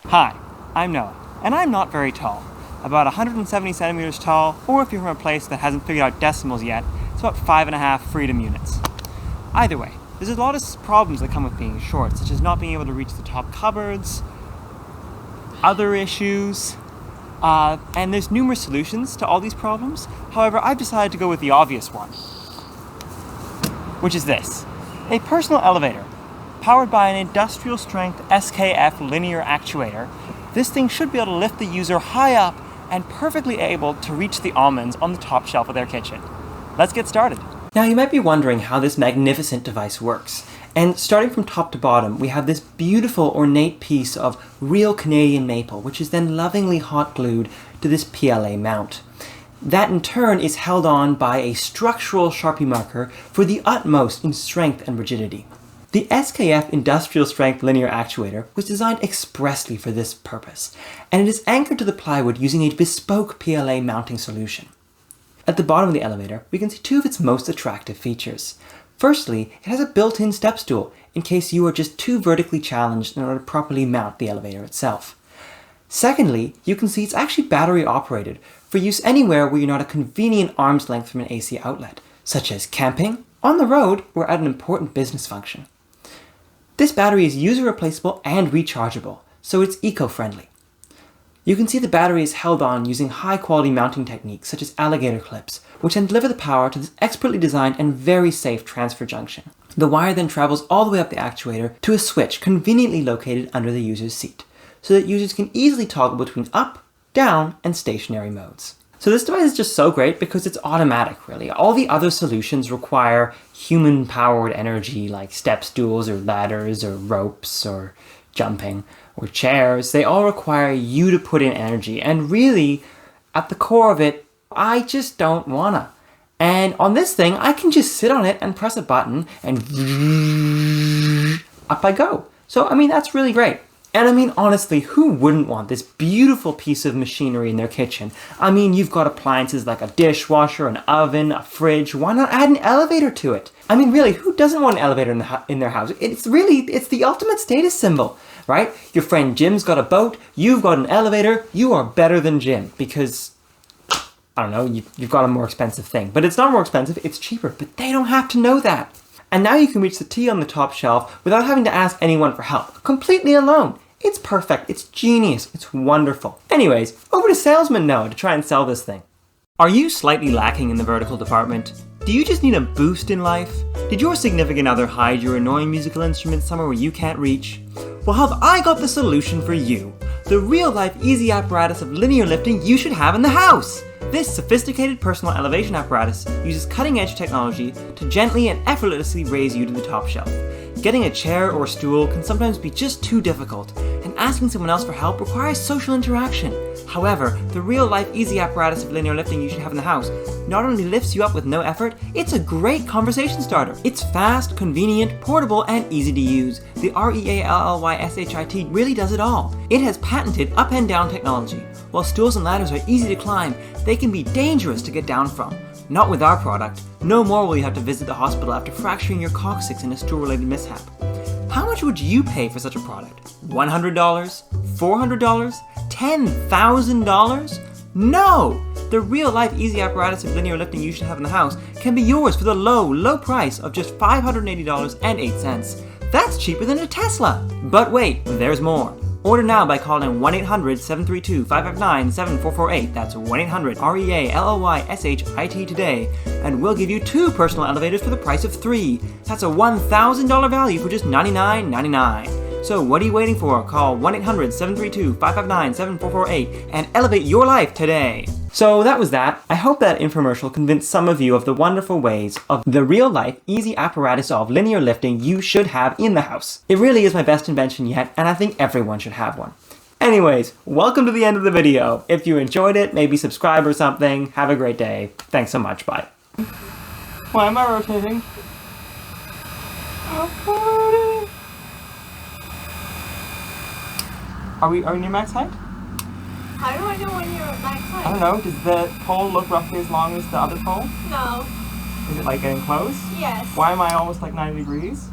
Hi, I'm Noah, and I'm not very tall. About 170 centimeters tall, or if you're from a place that hasn't figured out decimals yet, it's about 5.5 freedom units. Either way, there's a lot of problems that come with being short, such as not being able to reach the top cupboards, other issues, and there's numerous solutions to all these problems. However, I've decided to go with the obvious one, which is this: a personal elevator. Powered by an industrial strength SKF linear actuator, this thing should be able to lift the user high up and perfectly able to reach the almonds on the top shelf of their kitchen. Let's get started. Now you might be wondering how this magnificent device works. And starting from top to bottom, we have this beautiful ornate piece of real Canadian maple, which is then lovingly hot glued to this PLA mount. That in turn is held on by a structural Sharpie marker for the utmost in strength and rigidity. The SKF industrial strength linear actuator was designed expressly for this purpose, and it is anchored to the plywood using a bespoke PLA mounting solution. At the bottom of the elevator, we can see two of its most attractive features. Firstly, it has a built-in step stool in case you are just too vertically challenged in order to properly mount the elevator itself. Secondly, you can see it's actually battery operated for use anywhere where you're not a convenient arm's length from an AC outlet, such as camping, on the road, or at an important business function. This battery is user replaceable and rechargeable, so it's eco-friendly. You can see the battery is held on using high-quality mounting techniques such as alligator clips, which then deliver the power to this expertly designed and very safe transfer junction. The wire then travels all the way up the actuator to a switch conveniently located under the user's seat, so that users can easily toggle between up, down, and stationary modes. So this device is just so great because it's automatic, really. All the other solutions require human-powered energy like step stools or ladders or ropes or jumping or chairs. They all require you to put in energy, and really, at the core of it, I just don't wanna. And on this thing, I can just sit on it and press a button and up I go. So, I mean, that's really great. And I mean, honestly, who wouldn't want this beautiful piece of machinery in their kitchen? I mean, you've got appliances like a dishwasher, an oven, a fridge. Why not add an elevator to it? I mean, really, who doesn't want an elevator in their house? It's the ultimate status symbol, right? Your friend Jim's got a boat, you've got an elevator, you are better than Jim because, I don't know, you've got a more expensive thing. But it's not more expensive, it's cheaper. But they don't have to know that. And now you can reach the tea on the top shelf without having to ask anyone for help, completely alone. It's perfect, it's genius, it's wonderful. Anyways, over to Salesman Noah to try and sell this thing. Are you slightly lacking in the vertical department? Do you just need a boost in life? Did your significant other hide your annoying musical instrument somewhere where you can't reach? Well, have I got the solution for you? The real-life easy apparatus of linear lifting you should have in the house! This sophisticated personal elevation apparatus uses cutting-edge technology to gently and effortlessly raise you to the top shelf. Getting a chair or stool can sometimes be just too difficult, and asking someone else for help requires social interaction. However, the real-life easy apparatus of linear lifting you should have in the house not only lifts you up with no effort, it's a great conversation starter. It's fast, convenient, portable, and easy to use. The REALLYSHIT really does it all. It has patented up and down technology. While stools and ladders are easy to climb, they can be dangerous to get down from. Not with our product. No more will you have to visit the hospital after fracturing your coccyx in a stool-related mishap. How much would you pay for such a product? $100? $400? $10,000? No! The real-life easy apparatus of linear lifting you should have in the house can be yours for the low price of just $580.08. That's cheaper than a Tesla! But wait, there's more. Order now by calling 1-800-732-559-7448. That's 1-800-REALLYSHIT today, and we'll give you 2 personal elevators for the price of 3. That's a $1,000 value for just $99.99. So what are you waiting for? Call 1-800-732-559-7448 and elevate your life today. So that was that. I hope that infomercial convinced some of you of the wonderful ways of the real-life, easy apparatus of linear lifting you should have in the house. It really is my best invention yet, and I think everyone should have one. Anyways, welcome to the end of the video. If you enjoyed it, maybe subscribe or something. Have a great day. Thanks so much. Bye. Why am I rotating? Are we near max height? How do I know when you're at max height? I don't know. Does the pole look roughly as long as the other pole? No. Is it like getting close? Yes. Why am I almost like 90 degrees?